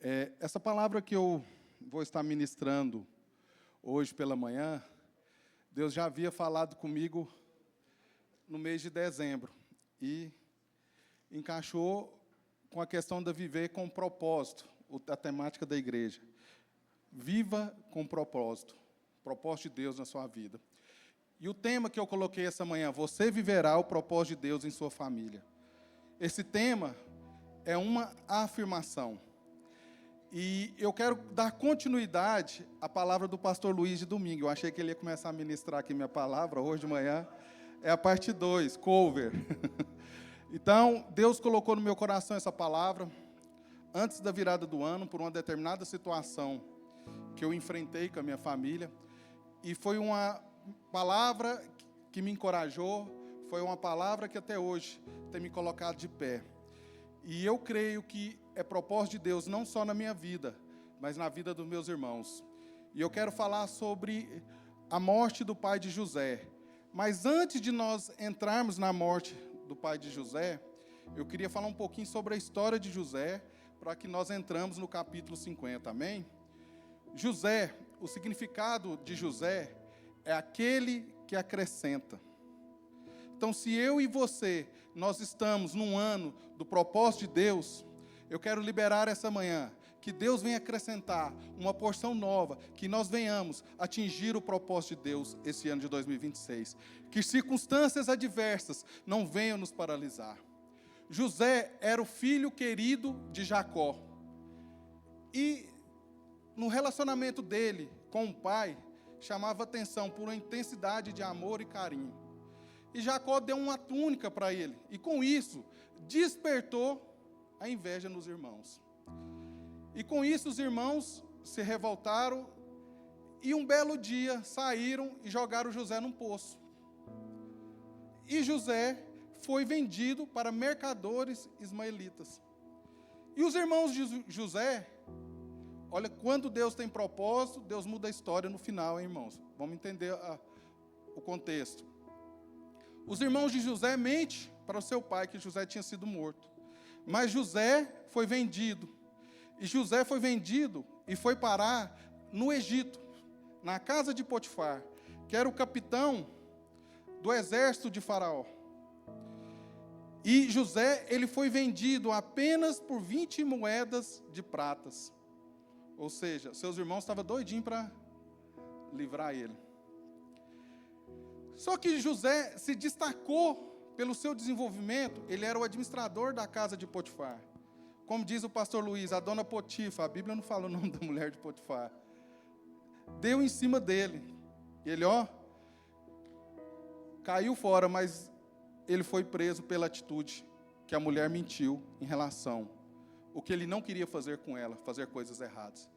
Essa palavra que eu vou estar ministrando hoje pela manhã, Deus já havia falado comigo no mês de dezembro e encaixou com a questão de viver com propósito, a temática da igreja. Viva com propósito de Deus na sua vida. E o tema que eu coloquei essa manhã, você viverá o propósito de Deus em sua família. Esse tema é uma afirmação. E eu quero dar continuidade à palavra do pastor Luiz de domingo. Eu achei que ele ia começar a ministrar aqui minha palavra hoje de manhã. É a parte 2, cover. Então, Deus colocou no meu coração essa palavra antes da virada do ano, por uma determinada situação que eu enfrentei com a minha família. E foi uma palavra que me encorajou, foi uma palavra que até hoje tem me colocado de pé. E eu creio que é propósito de Deus, não só na minha vida, mas na vida dos meus irmãos. E eu quero falar sobre a morte do pai de José. Mas antes de nós entrarmos na morte do pai de José, eu queria falar um pouquinho sobre a história de José, para que nós entramos no capítulo 50, amém? José, o significado de José é aquele que acrescenta. Então, se eu e você, nós estamos num ano do propósito de Deus, eu quero liberar essa manhã, que Deus venha acrescentar uma porção nova, que nós venhamos atingir o propósito de Deus esse ano de 2026. Que circunstâncias adversas não venham nos paralisar. José era o filho querido de Jacó. E no relacionamento dele com o pai, chamava atenção por uma intensidade de amor e carinho. E Jacó deu uma túnica para ele. E com isso, despertou a inveja nos irmãos. E com isso, os irmãos se revoltaram e um belo dia saíram e jogaram José num poço. E José foi vendido para mercadores ismaelitas. E os irmãos de José, olha, quando Deus tem propósito, Deus muda a história no final, hein, irmãos? Vamos entender o contexto. Os irmãos de José mentem para o seu pai que José tinha sido morto. Mas José foi vendido. E José foi vendido e foi parar no Egito, na casa de Potifar, que era o capitão do exército de Faraó. E José, ele foi vendido apenas por 20 moedas de pratas. Ou seja, seus irmãos estavam doidinhos para livrar ele. Só que José se destacou pelo seu desenvolvimento. Ele era o administrador da casa de Potifar. Como diz o pastor Luiz, a dona Potifa, a Bíblia não fala o nome da mulher de Potifar, deu em cima dele. E ele, caiu fora, mas ele foi preso pela atitude que a mulher mentiu em relação o que ele não queria fazer com ela, fazer coisas erradas.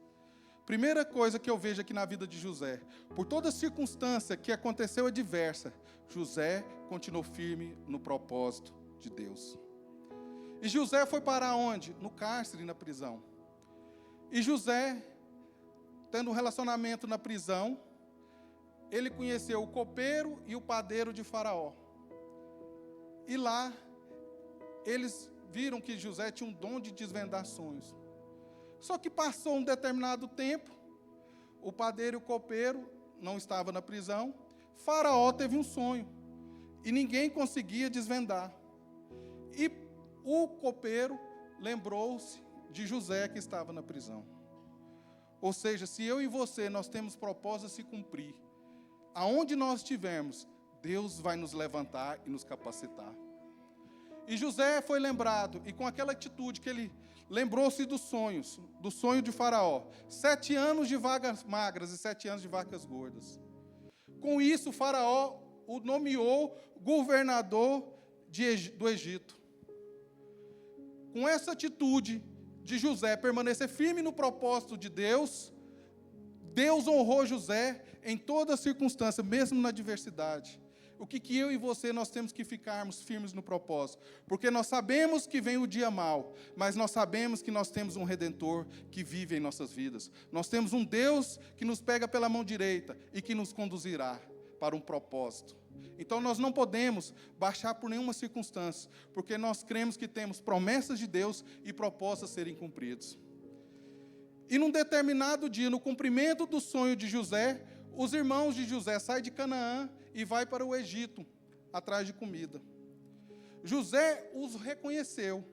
Primeira coisa que eu vejo aqui na vida de José, por toda circunstância que aconteceu adversa, José continuou firme no propósito de Deus. E José foi para onde? No cárcere, na prisão. E José, tendo um relacionamento na prisão, ele conheceu o copeiro e o padeiro de Faraó. E lá, eles viram que José tinha um dom de desvendar sonhos. Só que passou um determinado tempo, o padeiro e o copeiro não estavam na prisão, Faraó teve um sonho, e ninguém conseguia desvendar. E o copeiro lembrou-se de José que estava na prisão. Ou seja, se eu e você, nós temos propósito a se cumprir, aonde nós estivermos, Deus vai nos levantar e nos capacitar. E José foi lembrado, e com aquela atitude que ele lembrou-se dos sonhos, do sonho de Faraó, 7 anos de vacas magras e 7 anos de vacas gordas. Com isso, Faraó o nomeou governador do Egito. Com essa atitude de José permanecer firme no propósito de Deus, Deus honrou José em toda circunstância, mesmo na adversidade. O que eu e você, nós temos que ficarmos firmes no propósito? Porque nós sabemos que vem o dia mau, mas nós sabemos que nós temos um Redentor que vive em nossas vidas. Nós temos um Deus que nos pega pela mão direita e que nos conduzirá para um propósito. Então nós não podemos baixar por nenhuma circunstância, porque nós cremos que temos promessas de Deus e propósitos a serem cumpridos. E num determinado dia, no cumprimento do sonho de José, os irmãos de José saem de Canaã e vai para o Egito, atrás de comida. José os reconheceu,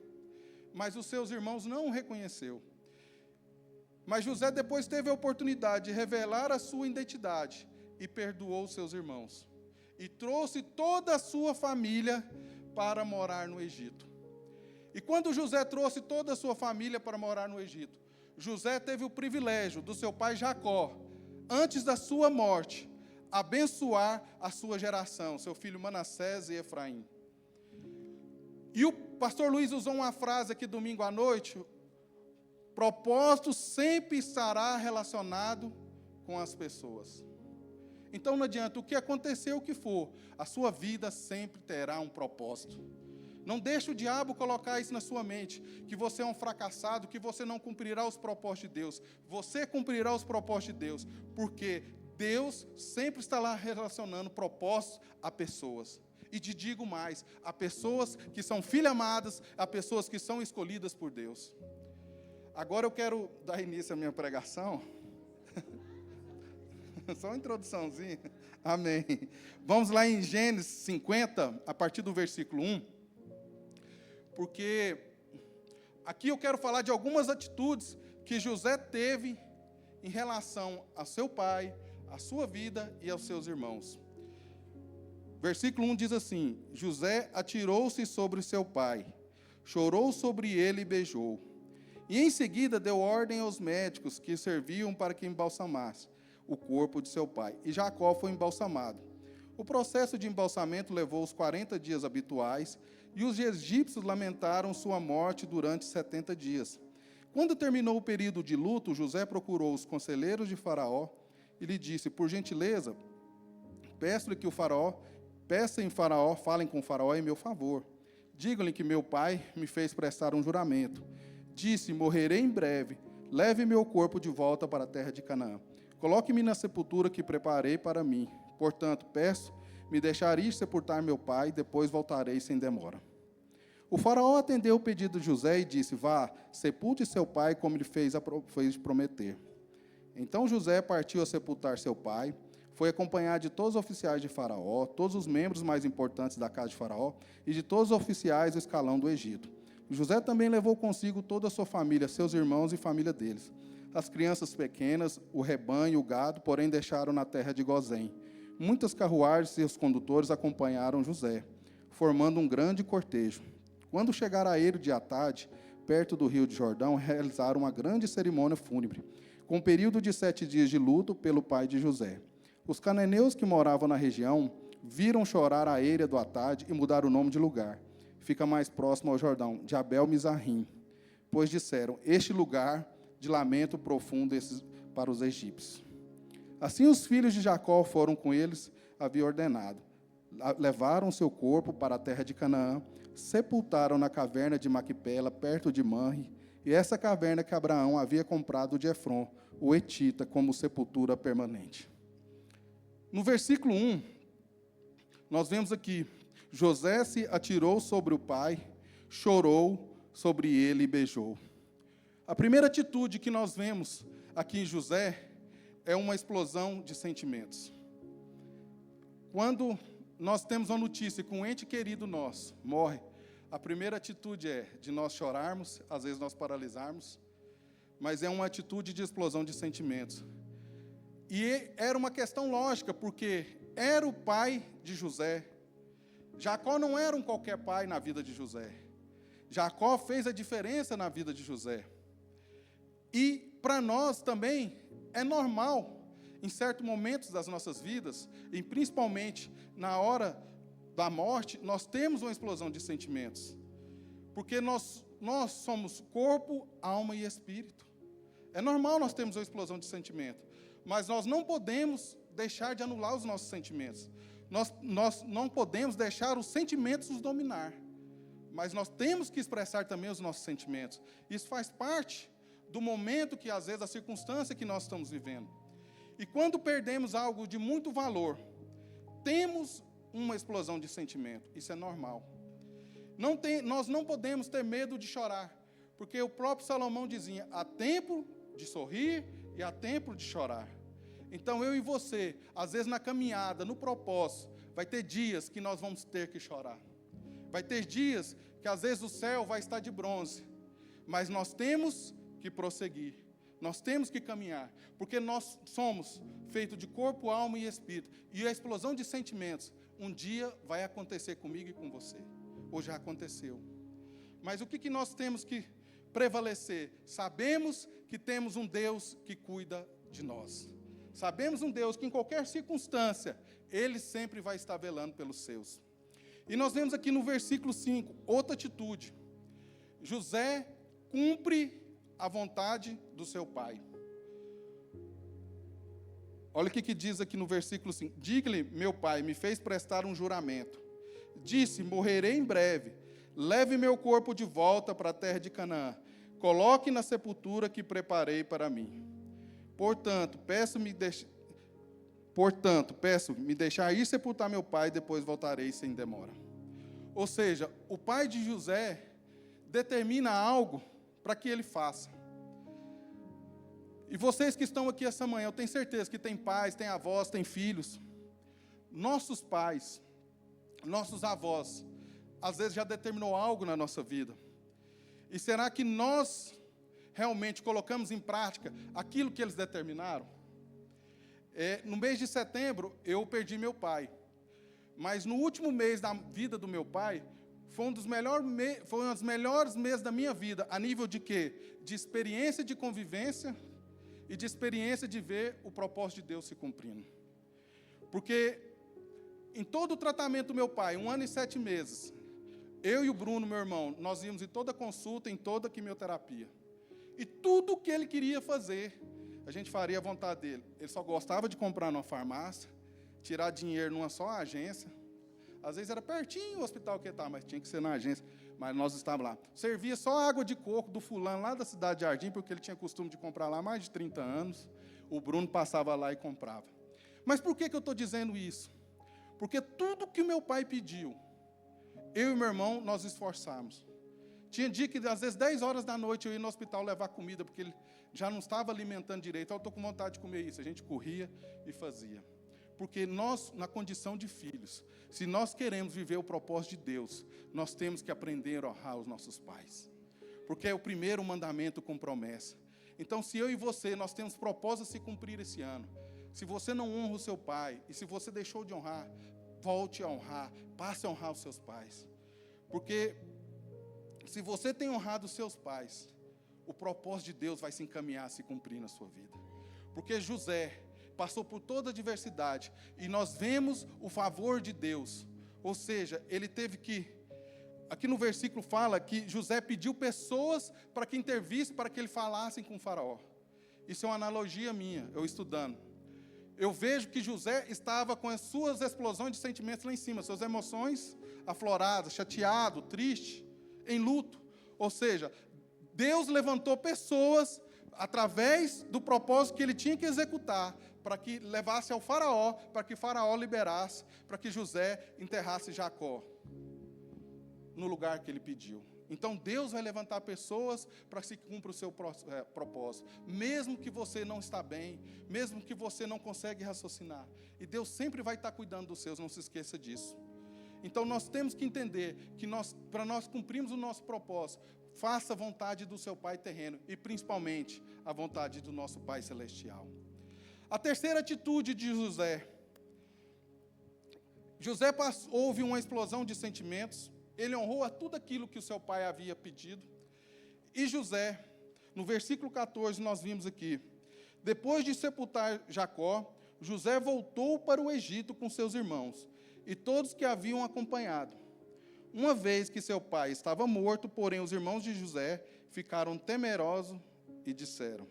mas os seus irmãos não o reconheceu. Mas José depois teve a oportunidade de revelar a sua identidade e perdoou os seus irmãos. E trouxe toda a sua família para morar no Egito. E quando José trouxe toda a sua família para morar no Egito, José teve o privilégio do seu pai Jacó, antes da sua morte, abençoar a sua geração, seu filho Manassés e Efraim. E o pastor Luiz usou uma frase aqui domingo à noite: propósito sempre estará relacionado com as pessoas. Então não adianta, o que acontecer, o que for, a sua vida sempre terá um propósito. Não deixe o diabo colocar isso na sua mente, que você é um fracassado, que você não cumprirá os propósitos de Deus. Você cumprirá os propósitos de Deus, porque Deus sempre está lá relacionando propósitos a pessoas. E te digo mais, a pessoas que são filhas amadas, a pessoas que são escolhidas por Deus. Agora eu quero dar início à minha pregação. Só uma introduçãozinha. Amém. Vamos lá em Gênesis 50, a partir do versículo 1. Porque aqui eu quero falar de algumas atitudes que José teve em relação a seu pai, a sua vida e aos seus irmãos. Versículo 1 diz assim: José atirou-se sobre seu pai, chorou sobre ele e beijou. E em seguida deu ordem aos médicos que serviam para que embalsamasse o corpo de seu pai. E Jacó foi embalsamado. O processo de embalsamento levou os 40 dias habituais, e os egípcios lamentaram sua morte durante 70 dias. Quando terminou o período de luto, José procurou os conselheiros de Faraó e lhe disse: por gentileza, peço-lhe que falem com o Faraó em meu favor. Digam-lhe que meu pai me fez prestar um juramento. Disse: morrerei em breve. Leve meu corpo de volta para a terra de Canaã. Coloque-me na sepultura que preparei para mim. Portanto, peço, me deixareis sepultar meu pai, depois voltarei sem demora. O faraó atendeu o pedido de José e disse: vá, sepulte seu pai como lhe fez prometer. Então José partiu a sepultar seu pai, foi acompanhado de todos os oficiais de Faraó, todos os membros mais importantes da casa de Faraó e de todos os oficiais do escalão do Egito. José também levou consigo toda a sua família, seus irmãos e família deles. As crianças pequenas, o rebanho e o gado, porém deixaram na terra de Gozém. Muitas carruagens e os condutores acompanharam José, formando um grande cortejo. Quando chegaram a Eiro de Atade, perto do rio de Jordão, realizaram uma grande cerimônia fúnebre, com um período de 7 dias de luto pelo pai de José. Os cananeus que moravam na região viram chorar a Eira do Atade e mudaram o nome de lugar. Fica mais próximo ao Jordão, de Abel-Mizarrim, pois disseram: este lugar de lamento profundo para os egípcios. Assim os filhos de Jacó foram com eles, havia ordenado. Levaram seu corpo para a terra de Canaã, sepultaram na caverna de Maquipela, perto de Manre, e essa caverna que Abraão havia comprado de Efron, o etita, como sepultura permanente. No versículo 1, nós vemos aqui: José se atirou sobre o pai, chorou sobre ele e beijou. A primeira atitude que nós vemos aqui em José é uma explosão de sentimentos. Quando nós temos uma notícia que um ente querido nosso morre, a primeira atitude é de nós chorarmos, às vezes nós paralisarmos, mas é uma atitude de explosão de sentimentos. E era uma questão lógica, porque era o pai de José. Jacó não era um qualquer pai na vida de José. Jacó fez a diferença na vida de José. E para nós também é normal, em certos momentos das nossas vidas, e principalmente na hora da morte, nós temos uma explosão de sentimentos. Porque nós somos corpo, alma e espírito. É normal nós termos uma explosão de sentimento. Mas nós não podemos deixar de anular os nossos sentimentos. Nós não podemos deixar os sentimentos nos dominar. Mas nós temos que expressar também os nossos sentimentos. Isso faz parte do momento que, às vezes, a circunstância que nós estamos vivendo. E quando perdemos algo de muito valor, temos uma explosão de sentimento. Isso é normal. Nós não podemos ter medo de chorar, porque o próprio Salomão dizia: há tempo de sorrir e há tempo de chorar. Então eu e você, às vezes na caminhada, no propósito, vai ter dias que nós vamos ter que chorar. Vai ter dias que às vezes o céu vai estar de bronze, mas nós temos que prosseguir. Nós temos que caminhar, porque nós somos feitos de corpo, alma e espírito. E a explosão de sentimentos, um dia vai acontecer comigo e com você. Ou já aconteceu. Mas o que nós temos que prevalecer? Sabemos que temos um Deus que cuida de nós. Sabemos um Deus que em qualquer circunstância, Ele sempre vai estar velando pelos seus. E nós vemos aqui no versículo 5, outra atitude. José cumpre a vontade do seu pai. Olha o que diz aqui no versículo 5. Diga-lhe, meu pai, me fez prestar um juramento. Disse, morrerei em breve. Leve meu corpo de volta para a terra de Canaã. Coloque na sepultura que preparei para mim. Portanto, peço-me deixar ir sepultar meu pai, e depois voltarei sem demora. Ou seja, o pai de José determina algo para que ele faça. E vocês que estão aqui essa manhã, eu tenho certeza que tem pais, tem avós, tem filhos. Nossos pais, nossos avós, às vezes já determinou algo na nossa vida. E será que nós realmente colocamos em prática aquilo que eles determinaram? No mês de setembro, eu perdi meu pai. Mas no último mês da vida do meu pai, foi um dos melhores meses da minha vida, a nível de quê? De experiência de convivência e de experiência de ver o propósito de Deus se cumprindo. Porque em todo o tratamento do meu pai, 1 ano e 7 meses, eu e o Bruno, meu irmão, nós íamos em toda consulta, em toda quimioterapia. E tudo o que ele queria fazer, a gente faria à vontade dele. Ele só gostava de comprar numa farmácia, tirar dinheiro numa só agência. Às vezes era pertinho o hospital que ele estava, mas tinha que ser na agência. Mas nós estávamos lá. Servia só água de coco do fulano lá da cidade de Jardim, porque ele tinha costume de comprar lá há mais de 30 anos. O Bruno passava lá e comprava. Mas por que eu estou dizendo isso? Porque tudo que o meu pai pediu, eu e meu irmão, nós esforçamos. Tinha dia que, às vezes, 10 horas da noite, eu ia no hospital levar comida, porque ele já não estava alimentando direito. Eu estou com vontade de comer isso. A gente corria e fazia. Porque nós, na condição de filhos, se nós queremos viver o propósito de Deus, nós temos que aprender a honrar os nossos pais. Porque é o primeiro mandamento com promessa. Então, se eu e você, nós temos propósito a se cumprir esse ano. Se você não honra o seu pai, e se você deixou de honrar, volte a honrar, passe a honrar os seus pais. Porque se você tem honrado os seus pais, o propósito de Deus vai se encaminhar a se cumprir na sua vida. Porque José passou por toda a adversidade, e nós vemos o favor de Deus. Ou seja, ele teve que, aqui no versículo fala que José pediu pessoas para que intervissem, para que ele falasse com o faraó. Isso é uma analogia minha, eu estudando. Eu vejo que José estava com as suas explosões de sentimentos lá em cima, suas emoções afloradas, chateado, triste, em luto. Ou seja, Deus levantou pessoas através do propósito que ele tinha que executar, para que levasse ao faraó, para que o faraó liberasse, para que José enterrasse Jacó no lugar que ele pediu. Então Deus vai levantar pessoas para que se cumpra o seu propósito, mesmo que você não está bem, mesmo que você não consegue raciocinar. E Deus sempre vai estar cuidando dos seus, não se esqueça disso. Então nós temos que entender que para nós cumprirmos o nosso propósito, faça a vontade do seu Pai terreno e principalmente a vontade do nosso Pai celestial. A terceira atitude de José. Houve uma explosão de sentimentos. Ele honrou a tudo aquilo que o seu pai havia pedido. E José, no versículo 14, nós vimos aqui. Depois de sepultar Jacó, José voltou para o Egito com seus irmãos e todos que haviam acompanhado. Uma vez que seu pai estava morto, porém os irmãos de José ficaram temerosos e disseram: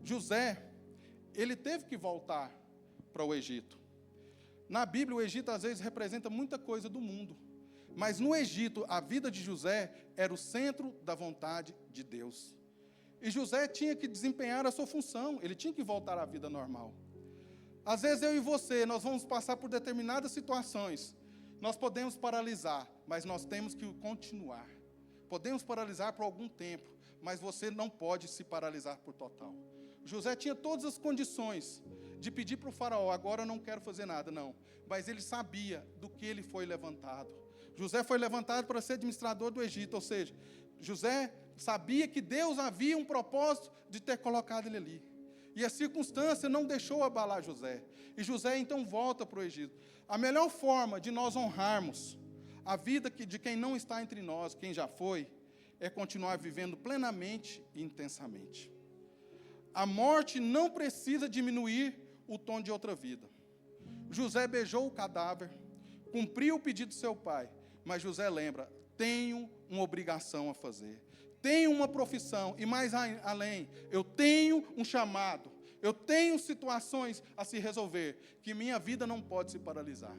José, ele teve que voltar para o Egito. Na Bíblia, o Egito às vezes representa muita coisa do mundo. Mas no Egito, a vida de José era o centro da vontade de Deus. E José tinha que desempenhar a sua função, ele tinha que voltar à vida normal. Às vezes eu e você, nós vamos passar por determinadas situações. Nós podemos paralisar, mas nós temos que continuar. podemos paralisar por algum tempo, mas você não pode se paralisar por total. José tinha todas as condições de pedir para o faraó, agora eu não quero fazer nada, não. Mas ele sabia do que ele foi levantado. José foi levantado para ser administrador do Egito, ou seja, José sabia que Deus havia um propósito de ter colocado ele ali. E a circunstância não deixou abalar José. E José então volta para o Egito. A melhor forma de nós honrarmos a vida de quem não está entre nós, quem já foi, é continuar vivendo plenamente e intensamente. A morte não precisa diminuir o tom de outra vida. José beijou o cadáver, cumpriu o pedido de seu pai, mas José lembra, tenho uma obrigação a fazer, tenho uma profissão, e mais além, eu tenho um chamado, eu tenho situações a se resolver, que minha vida não pode se paralisar.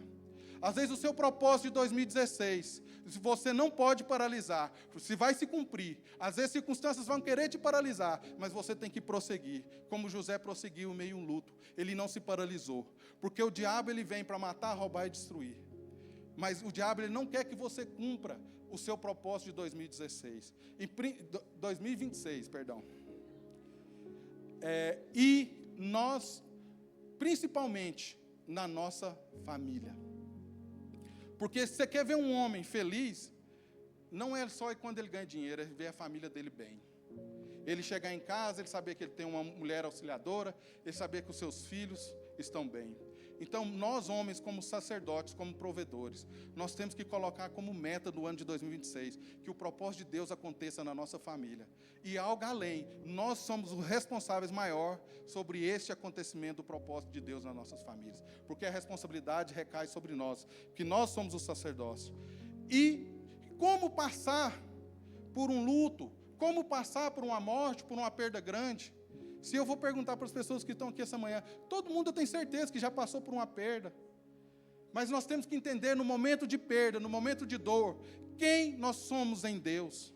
Às vezes o seu propósito de 2016, você não pode paralisar, se vai se cumprir. Às vezes circunstâncias vão querer te paralisar, mas você tem que prosseguir, como José prosseguiu em meio a um luto. Ele não se paralisou, porque o diabo ele vem para matar, roubar e destruir. Mas o diabo ele não quer que você cumpra o seu propósito de 2026, perdão. E nós, principalmente na nossa família. Porque se você quer ver um homem feliz, não é só quando ele ganha dinheiro, é ver a família dele bem. Ele chegar em casa, ele saber que ele tem uma mulher auxiliadora, ele saber que os seus filhos estão bem. Então, nós homens, como sacerdotes, como provedores, nós temos que colocar como meta do ano de 2026, que o propósito de Deus aconteça na nossa família. E algo além, nós somos os responsáveis maior sobre este acontecimento do propósito de Deus nas nossas famílias. Porque a responsabilidade recai sobre nós, que nós somos o sacerdócio. E como passar por um luto, como passar por uma morte, por uma perda grande? Se eu vou perguntar para as pessoas que estão aqui essa manhã, todo mundo eu tenho certeza que já passou por uma perda. Mas nós temos que entender no momento de perda, no momento de dor, quem nós somos em Deus.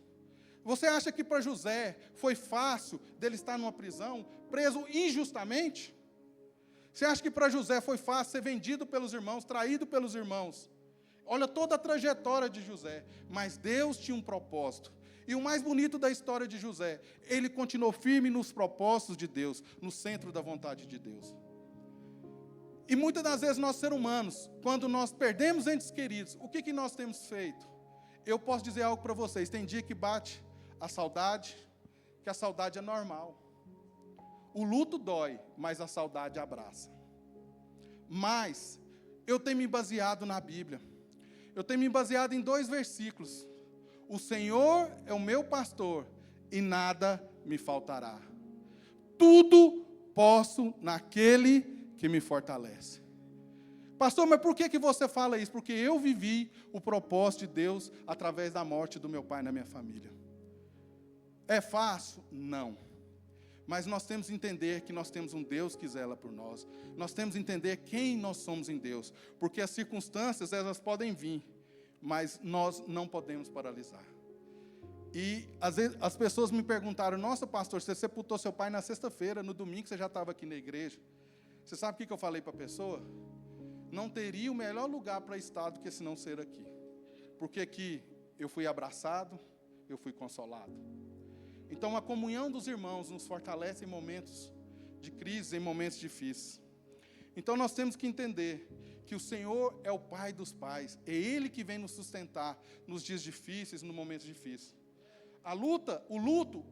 Você acha que para José foi fácil dele estar numa prisão, preso injustamente? Você acha que para José foi fácil ser vendido pelos irmãos, traído pelos irmãos? Olha toda a trajetória de José, mas Deus tinha um propósito. E o mais bonito da história de José, ele continuou firme nos propósitos de Deus, no centro da vontade de Deus. E muitas das vezes nós, seres humanos, quando nós perdemos entes queridos, o que nós temos feito? Eu posso dizer algo para vocês, tem dia que bate a saudade, que a saudade é normal. O luto dói, mas a saudade abraça. Mas eu tenho me baseado na Bíblia. Eu tenho me baseado em 2 versículos. O Senhor é o meu pastor e nada me faltará. Tudo posso naquele que me fortalece. Pastor, mas por que você fala isso? Porque eu vivi o propósito de Deus através da morte do meu pai na minha família. É fácil? Não. Mas nós temos que entender que nós temos um Deus que zela por nós. Nós temos que entender quem nós somos em Deus. Porque as circunstâncias, elas podem vir, mas nós não podemos paralisar. E às vezes as pessoas me perguntaram, nossa pastor, você sepultou seu pai na sexta-feira, no domingo você já estava aqui na igreja. Você sabe o que eu falei para a pessoa? Não teria o melhor lugar para estar do que se não ser aqui. Porque aqui eu fui abraçado, eu fui consolado. Então a comunhão dos irmãos nos fortalece em momentos de crise, em momentos difíceis. Então nós temos que entender que o Senhor é o Pai dos pais, é Ele que vem nos sustentar nos dias difíceis, nos momentos difíceis. A luta, o luto,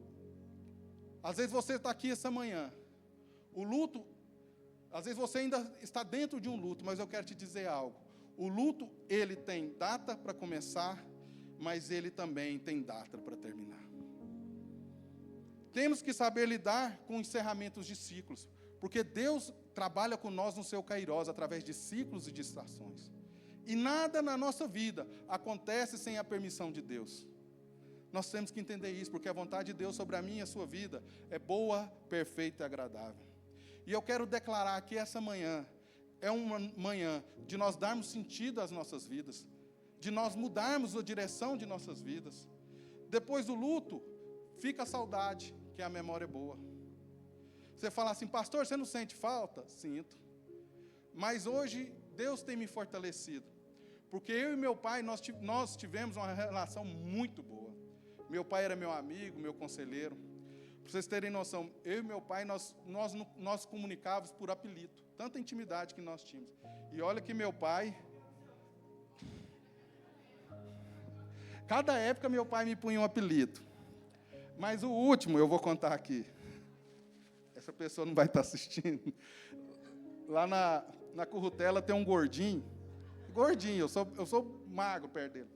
às vezes você está aqui essa manhã, o luto, às vezes você ainda está dentro de um luto, mas eu quero te dizer algo. O luto, ele tem data para começar, mas ele também tem data para terminar. Temos que saber lidar com encerramentos de ciclos, porque Deus trabalha com nós no seu kairós, através de ciclos e de estações. E nada na nossa vida acontece sem a permissão de Deus. Nós temos que entender isso, porque a vontade de Deus sobre a minha e a sua vida é boa, perfeita e agradável. E eu quero declarar que essa manhã é uma manhã de nós darmos sentido às nossas vidas, de nós mudarmos a direção de nossas vidas. Depois do luto, fica a saudade, que a memória é boa. Você fala assim, pastor, você não sente falta? Sinto. Mas hoje, Deus tem me fortalecido. Porque eu e meu pai, nós tivemos uma relação muito boa. Meu pai era meu amigo, meu conselheiro. Para vocês terem noção, eu e meu pai, nós comunicávamos por apelido. Tanta intimidade que nós tínhamos. E olha que meu pai... Cada época meu pai me punha um apelido. Mas o último eu vou contar aqui. Essa pessoa não vai estar assistindo. Lá na Currutela tem um gordinho. Gordinho, eu sou magro perto dele.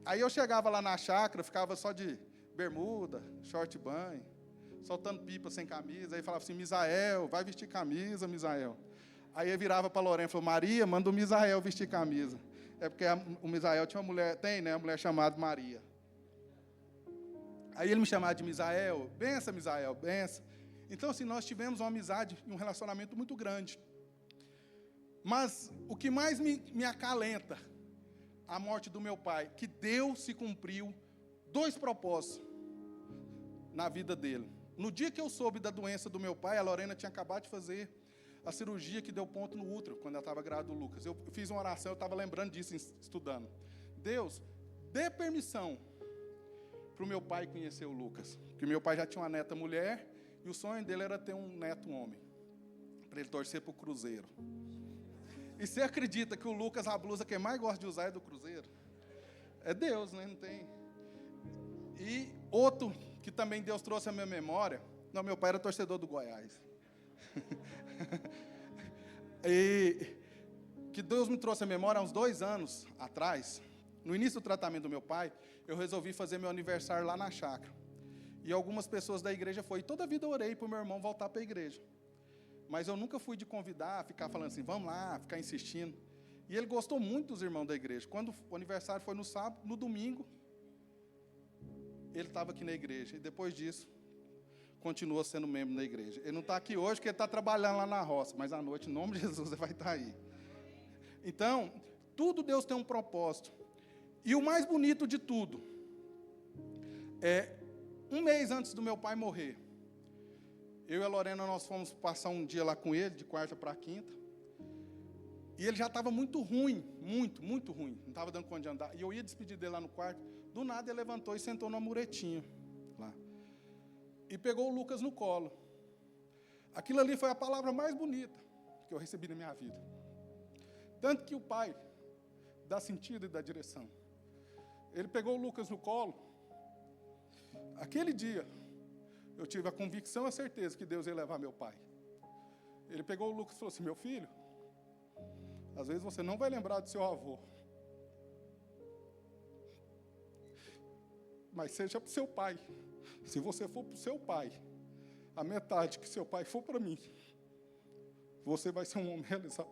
Aí eu chegava lá na chácara, ficava só de bermuda, short banho, soltando pipa sem camisa. Aí falava assim, Misael, vai vestir camisa, Misael. Aí eu virava para a Lorena e falou, Maria, manda o Misael vestir camisa. É porque o Misael tinha uma mulher, uma mulher chamada Maria. Aí ele me chamava de Misael, benção, Misael, benção. Então, assim, nós tivemos uma amizade e um relacionamento muito grande. Mas o que mais me acalenta, a morte do meu pai, que Deus se cumpriu 2 propósitos na vida dele. No dia que eu soube da doença do meu pai, a Lorena tinha acabado de fazer a cirurgia que deu ponto no útero, quando ela estava grávida do Lucas. Eu fiz uma oração, eu estava lembrando disso, estudando. Deus, dê permissão para o meu pai conhecer o Lucas. Porque meu pai já tinha uma neta mulher, e o sonho dele era ter um neto homem, para ele torcer para o Cruzeiro. E você acredita que o Lucas, a blusa que ele mais gosta de usar é do Cruzeiro? É Deus, né? Não tem. E outro que também Deus trouxe à minha memória, não, meu pai era torcedor do Goiás. E que Deus me trouxe à memória há uns 2 anos atrás, no início do tratamento do meu pai, eu resolvi fazer meu aniversário lá na chácara. E algumas pessoas da igreja foram. E toda a vida eu orei para o meu irmão voltar para a igreja. Mas eu nunca fui de convidar, ficar falando assim, vamos lá, ficar insistindo. E ele gostou muito dos irmãos da igreja. Quando o aniversário foi no sábado, no domingo, ele estava aqui na igreja. E depois disso, continua sendo membro da igreja. Ele não está aqui hoje porque ele está trabalhando lá na roça, mas à noite, em nome de Jesus, ele vai estar aí. Então, tudo Deus tem um propósito. E o mais bonito de tudo, um mês antes do meu pai morrer, eu e a Lorena, nós fomos passar um dia lá com ele, de quarta para quinta, e ele já estava muito ruim, muito ruim, não estava dando conta de andar, e eu ia despedir dele lá no quarto, do nada ele levantou e sentou numa muretinha, lá, e pegou o Lucas no colo. Aquilo ali foi a palavra mais bonita que eu recebi na minha vida. Tanto que o pai dá sentido e dá direção. Ele pegou o Lucas no colo. Aquele dia, eu tive a convicção e a certeza que Deus ia levar meu pai. Ele pegou o Lucas e falou assim, meu filho, às vezes você não vai lembrar do seu avô, mas seja para o seu pai. Se você for para o seu pai, a metade que seu pai for para mim, você vai ser um homem realizado.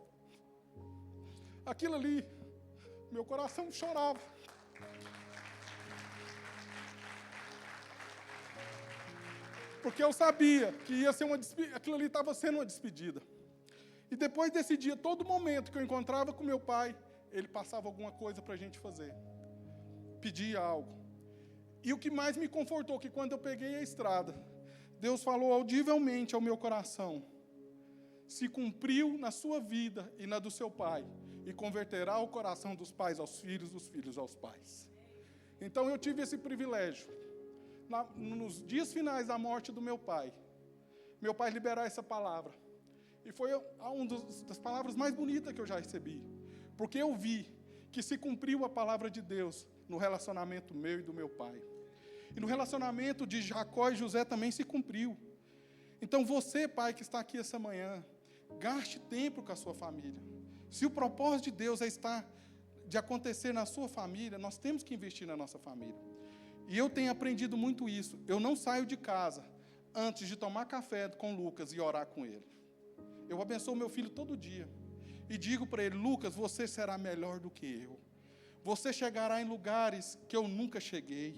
Aquilo ali, meu coração chorava. Porque eu sabia que ia ser aquilo ali estava sendo uma despedida. E depois desse dia, todo momento que eu encontrava com meu pai, ele passava alguma coisa para a gente fazer. Pedia algo. E o que mais me confortou, que quando eu peguei a estrada, Deus falou audivelmente ao meu coração, se cumpriu na sua vida e na do seu pai, e converterá o coração dos pais aos filhos, dos filhos aos pais. Então eu tive esse privilégio, nos dias finais da morte do meu pai liberar essa palavra. E foi uma das palavras mais bonitas que eu já recebi. Porque eu vi que se cumpriu a palavra de Deus no relacionamento meu e do meu pai. E no relacionamento de Jacó e José também se cumpriu. Então você, pai, que está aqui essa manhã, gaste tempo com a sua família. Se o propósito de Deus de acontecer na sua família, nós temos que investir na nossa família. E eu tenho aprendido muito isso. Eu não saio de casa antes de tomar café com o Lucas e orar com ele. Eu abençoo meu filho todo dia. E digo para ele, Lucas, você será melhor do que eu. Você chegará em lugares que eu nunca cheguei.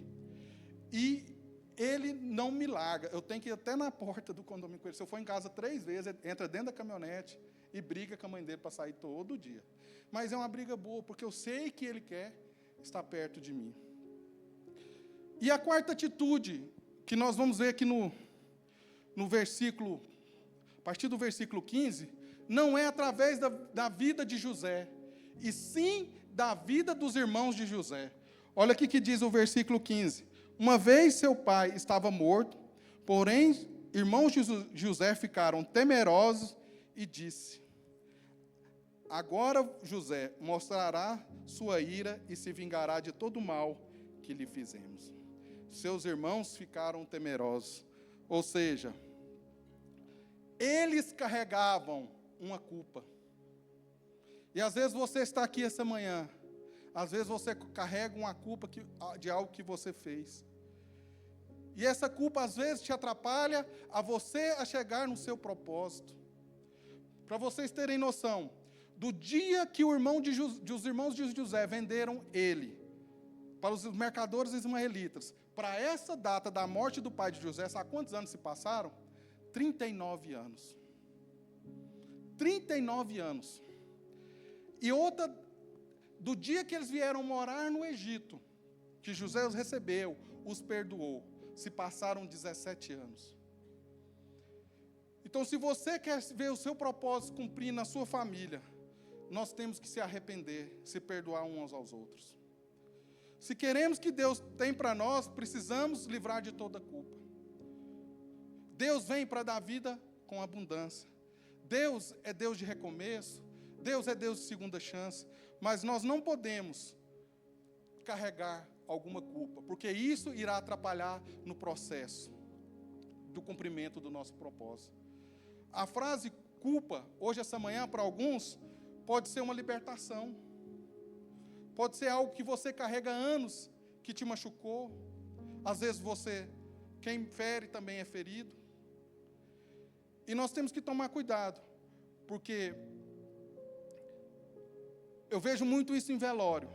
E ele não me larga. Eu tenho que ir até na porta do condomínio com ele. Se eu for em casa 3 vezes, ele entra dentro da caminhonete e briga com a mãe dele para sair todo dia. Mas é uma briga boa, porque eu sei que ele quer estar perto de mim. E a quarta atitude, que nós vamos ver aqui no versículo, a partir do versículo 15, não é através da vida de José, e sim da vida dos irmãos de José. Olha aqui que diz o versículo 15. Uma vez seu pai estava morto, porém, irmãos de José ficaram temerosos e disse: agora José mostrará sua ira e se vingará de todo o mal que lhe fizemos. Seus irmãos ficaram temerosos. Ou seja, eles carregavam uma culpa. E às vezes você está aqui essa manhã, às vezes você carrega uma culpa de algo que você fez. E essa culpa às vezes te atrapalha a você a chegar no seu propósito. Para vocês terem noção, do dia que os irmãos de José venderam ele para os mercadores ismaelitas, para essa data da morte do pai de José, sabe quantos anos se passaram? 39 anos. 39 anos. E outra, do dia que eles vieram morar no Egito, que José os recebeu, os perdoou, se passaram 17 anos. Então, se você quer ver o seu propósito cumprir na sua família, nós temos que se arrepender, se perdoar uns aos outros. Se queremos que Deus tem para nós, precisamos livrar de toda culpa. Deus vem para dar vida com abundância. Deus é Deus de recomeço. Deus é Deus de segunda chance. Mas nós não podemos carregar alguma culpa, porque isso irá atrapalhar no processo do cumprimento do nosso propósito. A frase culpa, hoje essa manhã, para alguns, pode ser uma libertação. Pode ser algo que você carrega há anos, que te machucou. Às vezes quem fere também é ferido. E nós temos que tomar cuidado, porque eu vejo muito isso em velório.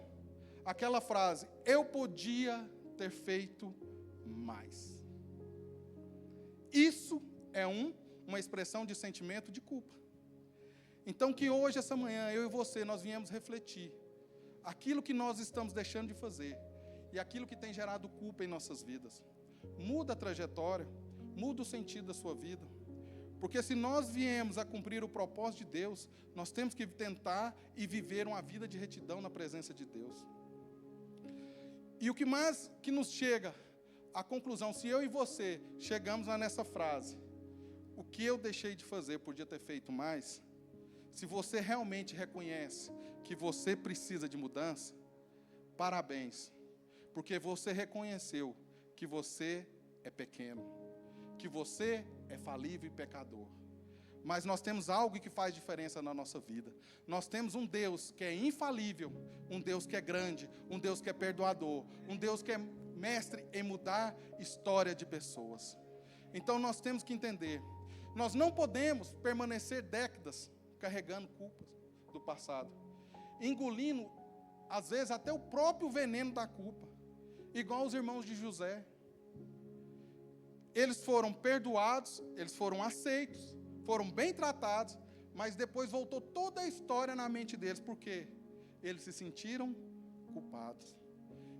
Aquela frase, eu podia ter feito mais. Isso é uma expressão de sentimento de culpa. Então que hoje, essa manhã, eu e você, nós viemos refletir aquilo que nós estamos deixando de fazer e aquilo que tem gerado culpa em nossas vidas. Muda a trajetória, muda o sentido da sua vida. Porque se nós viemos a cumprir o propósito de Deus, nós temos que tentar e viver uma vida de retidão na presença de Deus. E o que mais que nos chega à conclusão, se eu e você chegamos nessa frase, o que eu deixei de fazer, podia ter feito mais. Se você realmente reconhece que você precisa de mudança, parabéns, porque você reconheceu que você é pequeno, que você é falível e pecador. Mas nós temos algo que faz diferença na nossa vida. Nós temos um Deus que é infalível, um Deus que é grande, um Deus que é perdoador, um Deus que é mestre em mudar história de pessoas. Então nós temos que entender, nós não podemos permanecer décadas carregando culpas do passado, engolindo, às vezes, até o próprio veneno da culpa, igual os irmãos de José. Eles foram perdoados, eles foram aceitos, foram bem tratados, mas depois voltou toda a história na mente deles, porque eles se sentiram culpados.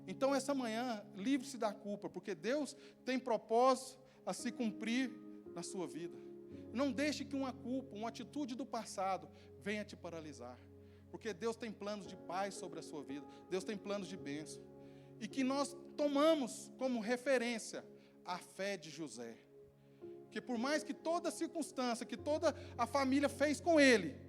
Então, essa manhã, livre-se da culpa, porque Deus tem propósito a se cumprir na sua vida. Não deixe que uma culpa, uma atitude do passado venha te paralisar, porque Deus tem planos de paz sobre a sua vida, Deus tem planos de bênção, e que nós tomamos como referência a fé de José, que por mais que toda circunstância, que toda a família fez com ele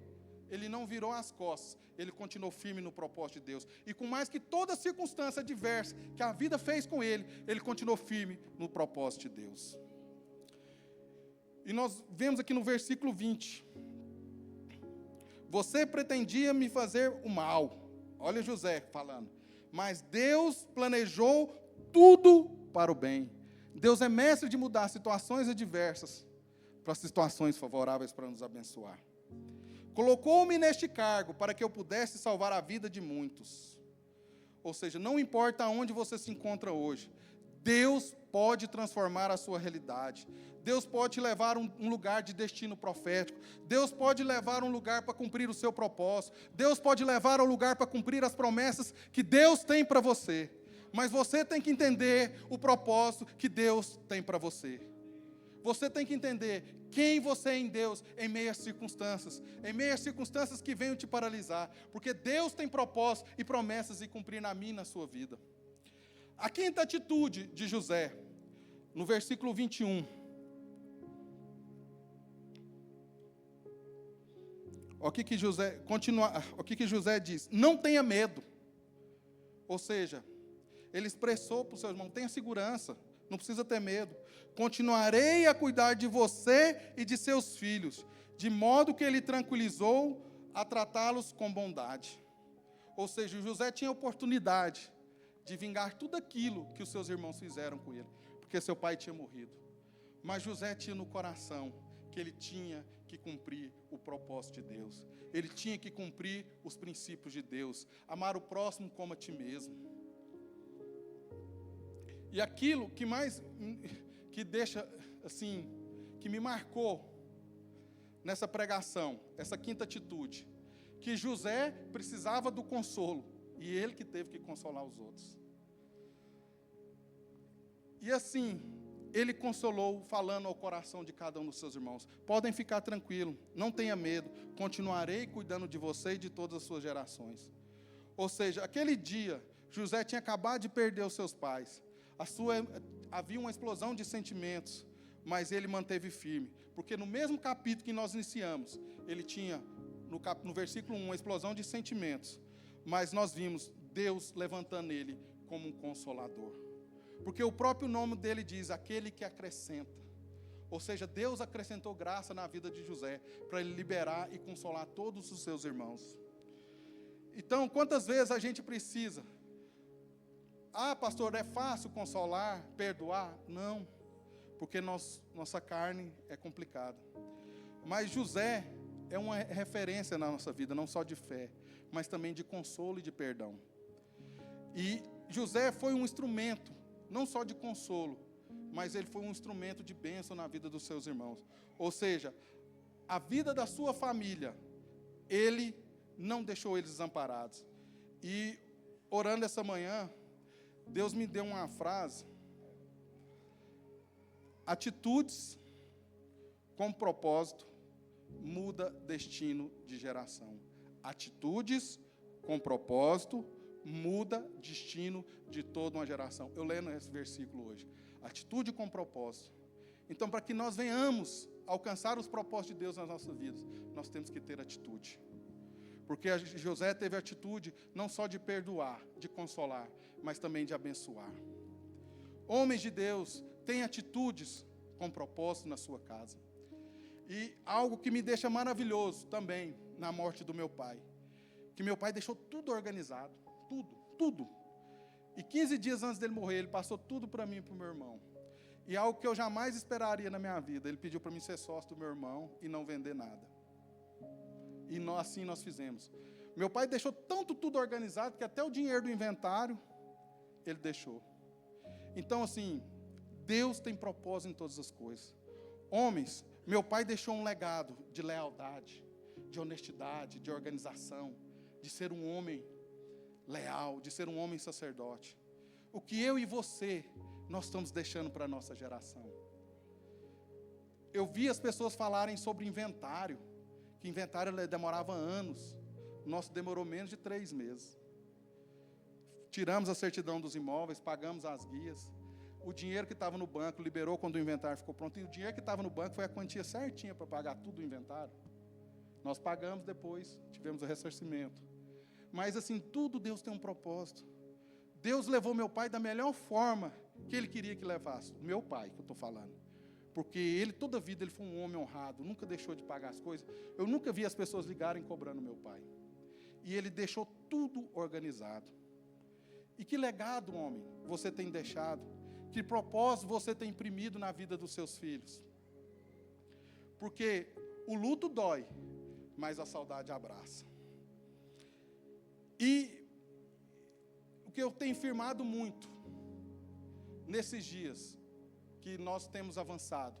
não virou as costas, ele continuou firme no propósito de Deus, e com mais que toda circunstância adversa que a vida fez com ele continuou firme no propósito de Deus. E nós vemos aqui no versículo 20, você pretendia me fazer o mal, olha José falando, mas Deus planejou tudo para o bem. Deus é mestre de mudar situações adversas para situações favoráveis para nos abençoar. Colocou-me neste cargo para que eu pudesse salvar a vida de muitos. Ou seja, não importa onde você se encontra hoje, Deus pode transformar a sua realidade. Deus pode te levar a um lugar de destino profético. Deus pode levar a um lugar para cumprir o seu propósito. Deus pode levar ao lugar para cumprir as promessas que Deus tem para você. Mas você tem que entender o propósito que Deus tem para você. Você tem que entender quem você é em Deus em meio às circunstâncias que venham te paralisar. Porque Deus tem propósito e promessas em cumprir na minha e na sua vida. A quinta atitude de José, no versículo 21. O que José diz? Não tenha medo. Ou seja, ele expressou para o seu irmão, tenha segurança, não precisa ter medo. Continuarei a cuidar de você e de seus filhos, de modo que ele tranquilizou a tratá-los com bondade. Ou seja, José tinha oportunidade de vingar tudo aquilo que os seus irmãos fizeram com ele, porque seu pai tinha morrido. Mas José tinha no coração que ele tinha que cumprir o propósito de Deus. Ele tinha que cumprir os princípios de Deus. Amar o próximo como a ti mesmo. E aquilo que mais, que deixa, assim, que me marcou nessa pregação, essa quinta atitude, que José precisava do consolo, e ele que teve que consolar os outros. E assim, ele consolou, falando ao coração de cada um dos seus irmãos, podem ficar tranquilos, não tenha medo, continuarei cuidando de você e de todas as suas gerações. Ou seja, aquele dia, José tinha acabado de perder os seus pais, havia uma explosão de sentimentos, mas ele manteve firme, porque no mesmo capítulo que nós iniciamos, ele tinha, no versículo 1, uma explosão de sentimentos, mas nós vimos Deus levantando ele como um consolador, porque o próprio nome dele diz, aquele que acrescenta, ou seja, Deus acrescentou graça na vida de José, para ele liberar e consolar todos os seus irmãos. Então, quantas vezes a gente precisa, pastor, é fácil consolar, perdoar? Não, porque nossa carne é complicada. Mas José é uma referência na nossa vida, não só de fé, mas também de consolo e de perdão. E José foi um instrumento, não só de consolo, mas ele foi um instrumento de bênção na vida dos seus irmãos. Ou seja, a vida da sua família, ele não deixou eles desamparados. E orando essa manhã, Deus me deu uma frase: atitudes com propósito muda destino de geração. Atitudes com propósito muda destino de toda uma geração. Eu lendo esse versículo hoje. Atitude com propósito. Então, para que nós venhamos alcançar os propósitos de Deus nas nossas vidas, nós temos que ter atitude. Porque José teve a atitude não só de perdoar, de consolar, mas também de abençoar. Homens de Deus têm atitudes com propósito na sua casa. E algo que me deixa maravilhoso também na morte do meu pai, que meu pai deixou tudo organizado, tudo. E 15 dias antes dele morrer, ele passou tudo para mim e para o meu irmão. E algo que eu jamais esperaria na minha vida, ele pediu para mim ser sócio do meu irmão e não vender nada. E assim nós fizemos. Meu pai deixou tudo organizado, que até o dinheiro do inventário, ele deixou. Então, assim, Deus tem propósito em todas as coisas. Homens, meu pai deixou um legado de lealdade, de honestidade, de organização, de ser um homem leal, de ser um homem sacerdote. O que eu e você, nós estamos deixando para a nossa geração. Eu vi as pessoas falarem sobre inventário, que inventário demorava anos. O nosso demorou menos de 3 meses. Tiramos a certidão dos imóveis, pagamos as guias. O dinheiro que estava no banco liberou quando o inventário ficou pronto. E o dinheiro que estava no banco foi a quantia certinha para pagar tudo o inventário. Nós pagamos depois, tivemos o ressarcimento. Mas assim, tudo Deus tem um propósito. Deus levou meu pai da melhor forma que ele queria que levasse. O meu pai, que eu estou falando. Porque ele, toda a vida, ele foi um homem honrado, nunca deixou de pagar as coisas. Eu nunca vi as pessoas ligarem cobrando meu pai. E ele deixou tudo organizado. E que legado, homem, você tem deixado? Que propósito você tem imprimido na vida dos seus filhos? Porque o luto dói, mas a saudade abraça. E o que eu tenho firmado muito nesses dias que nós temos avançado,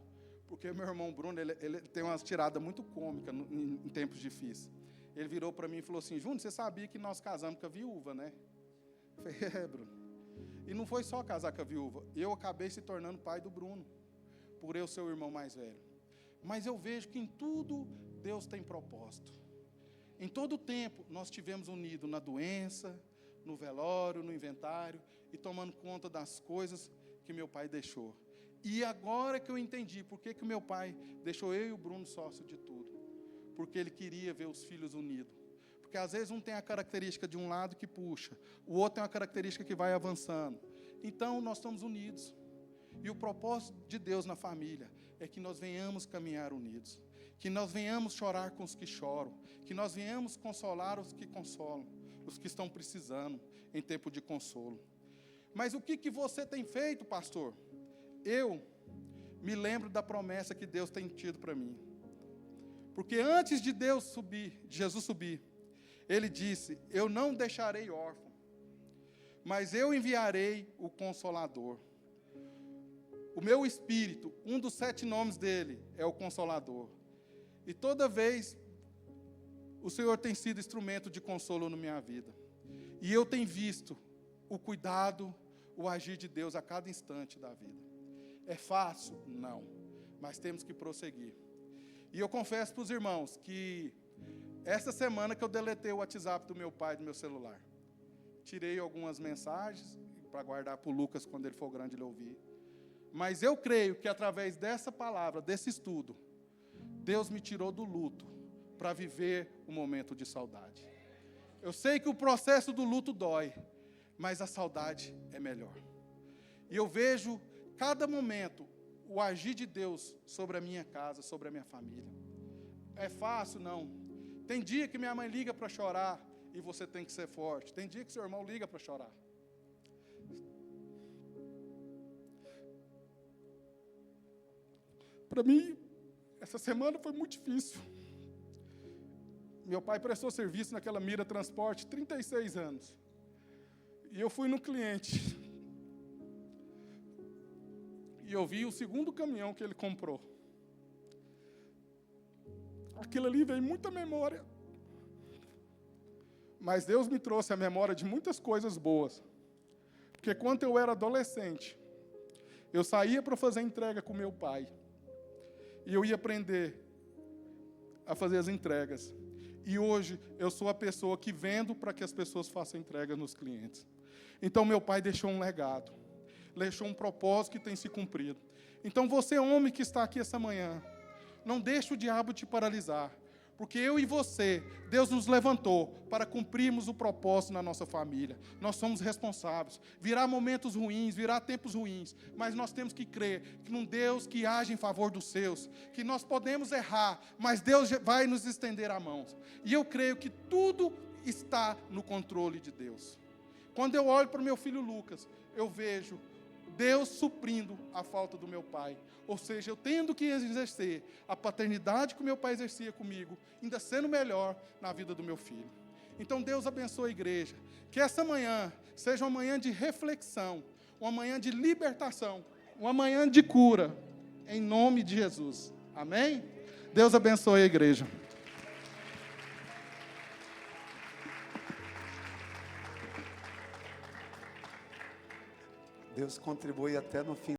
porque meu irmão Bruno, ele tem umas tiradas muito cômicas em tempos difíceis. Ele virou para mim e falou assim: Júnior, você sabia que nós casamos com a viúva, né? Eu falei, Bruno. E não foi só casar com a viúva, eu acabei se tornando pai do Bruno, por eu ser o irmão mais velho. Mas eu vejo que em tudo Deus tem propósito. Em todo o tempo nós tivemos unido na doença, no velório, no inventário, e tomando conta das coisas que meu pai deixou. E agora que eu entendi por que o meu pai deixou eu e o Bruno sócio de tudo. Porque ele queria ver os filhos unidos. Porque às vezes um tem a característica de um lado que puxa, o outro tem uma característica que vai avançando. Então nós estamos unidos. E o propósito de Deus na família é que nós venhamos caminhar unidos. Que nós venhamos chorar com os que choram. Que nós venhamos consolar os que consolam. Os que estão precisando em tempo de consolo. Mas o que você tem feito, pastor? Eu me lembro da promessa que Deus tem tido para mim. Porque antes de Jesus subir, Ele disse, eu não deixarei órfão, mas eu enviarei o Consolador. O meu Espírito, um dos 7 nomes dele é o Consolador. E toda vez, o Senhor tem sido instrumento de consolo na minha vida. E eu tenho visto o cuidado, o agir de Deus a cada instante da vida. É fácil? Não. Mas temos que prosseguir. E eu confesso para os irmãos que essa semana que eu deletei o WhatsApp do meu pai, do meu celular. Tirei algumas mensagens para guardar para o Lucas quando ele for grande ele ouvir. Mas eu creio que através dessa palavra, desse estudo, Deus me tirou do luto para viver um momento de saudade. Eu sei que o processo do luto dói, mas a saudade é melhor. E eu vejo cada momento o agir de Deus sobre a minha casa, sobre a minha família. É fácil? Não. Tem dia que minha mãe liga para chorar e você tem que ser forte. Tem dia que seu irmão liga para chorar. Para mim, essa semana foi muito difícil. Meu pai prestou serviço naquela Mira Transporte 36 anos. E eu fui no cliente. E eu vi o segundo caminhão que ele comprou. Aquilo ali veio muita memória. Mas Deus me trouxe a memória de muitas coisas boas. Porque quando eu era adolescente, eu saía para fazer entrega com meu pai. E eu ia aprender a fazer as entregas. E hoje eu sou a pessoa que vendo para que as pessoas façam entrega nos clientes. Então meu pai deixou um legado. Deixou um propósito que tem se cumprido. Então você, homem que está aqui essa manhã, não deixe o diabo te paralisar. Porque eu e você, Deus nos levantou para cumprirmos o propósito na nossa família. Nós somos responsáveis. Virá momentos ruins, virá tempos ruins, mas nós temos que crer que num Deus que age em favor dos seus, que nós podemos errar, mas Deus vai nos estender a mão. E eu creio que tudo está no controle de Deus. Quando eu olho para o meu filho Lucas, eu vejo Deus suprindo a falta do meu pai. Ou seja, eu tendo que exercer a paternidade que o meu pai exercia comigo, ainda sendo melhor na vida do meu filho. Então Deus abençoe a igreja. Que essa manhã seja uma manhã de reflexão, uma manhã de libertação, uma manhã de cura, em nome de Jesus. Amém? Deus abençoe a igreja. Deus contribui até no fim.